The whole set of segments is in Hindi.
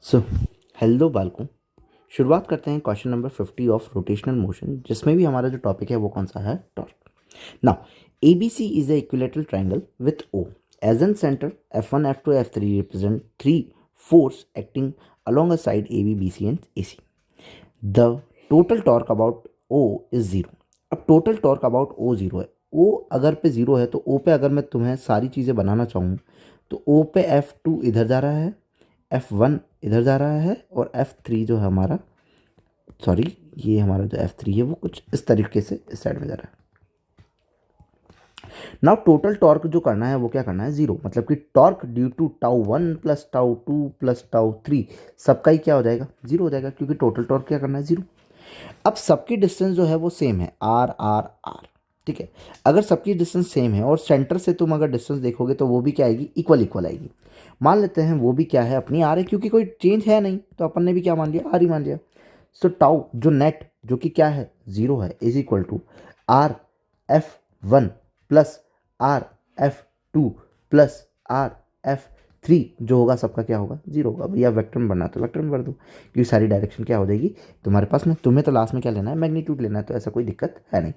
सो हेलो बालकों, शुरुआत करते हैं question number 50 of rotational motion, जिसमें भी हमारा जो टॉपिक है वो कौन सा है, torque. Now A B C is a equilateral triangle with O as an centre F1 F2 F3 represent three force acting along a side AB BC and AC. The total torque about O is zero. अब total torque about O zero है। O अगर पे ज़ीरो है तो O पे अगर मैं तुम्हें सारी चीज़ें बनाना चाहूँ तो O पे F2 इधर जा रहा है, F1 इधर जा रहा है और F3 जो है हमारा, सॉरी ये हमारा जो F3 है वो कुछ इस तरीके से इस साइड में जा रहा है। नाउ टोटल टॉर्क जो करना है वो क्या करना है, जीरो। मतलब कि torque due to tau 1 plus tau 2 plus tau 3 सबका ही क्या हो जाएगा, जीरो हो जाएगा, क्योंकि टोटल टॉर्क क्या करना है, जीरो। अब सबकी डिस्टेंस जो है वो सेम है, आर आर आर, ठीक है। अगर सबकी डिस्टेंस सेम है और सेंटर से तुम अगर डिस्टेंस देखोगे तो वो भी क्या आएगी, इक्वल इक्वल आएगी। मान लेते हैं वो भी क्या है, अपनी आर है, क्योंकि कोई चेंज है नहीं तो अपन ने भी क्या मान लिया, आर ही मान लिया। सो टाउ जो नेट जो कि क्या है, जीरो है, is equal to R F one plus R F two plus R F three, जो होगा सबका क्या होगा, जीरो होगा। भैया वेक्टर में बनना तो वेक्टर में भर दो, क्योंकि सारी डायरेक्शन क्या हो जाएगी तुम्हारे पास में। तुम्हें तो लास्ट में क्या लेना है, मैग्नीट्यूड लेना है, तो ऐसा कोई दिक्कत है नहीं।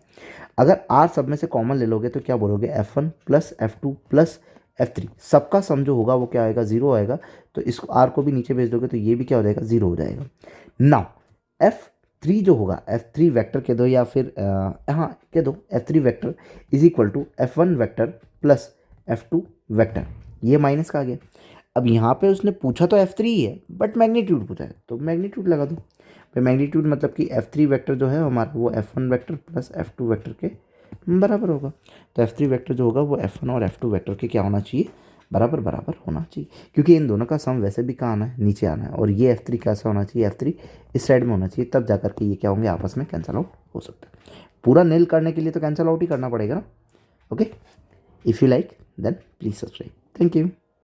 अगर आर सब में से कॉमन ले लोगे तो क्या बोलोगे, F1 plus F2 plus F3, सबका सम जो होगा वो क्या आएगा, जीरो आएगा। तो इसको आर को भी नीचे भेज दोगे तो ये भी क्या हो जाएगा, जीरो हो जाएगा। नाउ F3 जो होगा, F3 वेक्टर कह दो या फिर हाँ कह दो, F3 vector is equal to F1 vector plus F2 vector, ये माइनस का आ गया। अब यहाँ पे उसने पूछा तो F3 ही है, बट मैग्नीट्यूड पूछा है तो मैग्नीट्यूड लगा दो। भाई मैग्नीट्यूड मतलब कि F3 वेक्टर जो है हमारा वो F1 vector plus F2 vector के बराबर होगा। तो F3 वेक्टर जो होगा वो F1 और F2 वेक्टर के क्या होना चाहिए, बराबर बराबर होना चाहिए, क्योंकि इन दोनों का सम वैसे भी कहाँ आना है, नीचे आना है। और ये F3 कैसा होना चाहिए, F3 इस साइड में होना चाहिए, तब जाकर के ये क्या होंगे, आपस में कैंसल आउट हो सकता है। पूरा नील करने के लिए तो कैंसल आउट ही करना पड़ेगा ना। Okay, if you like then please subscribe. Thank you.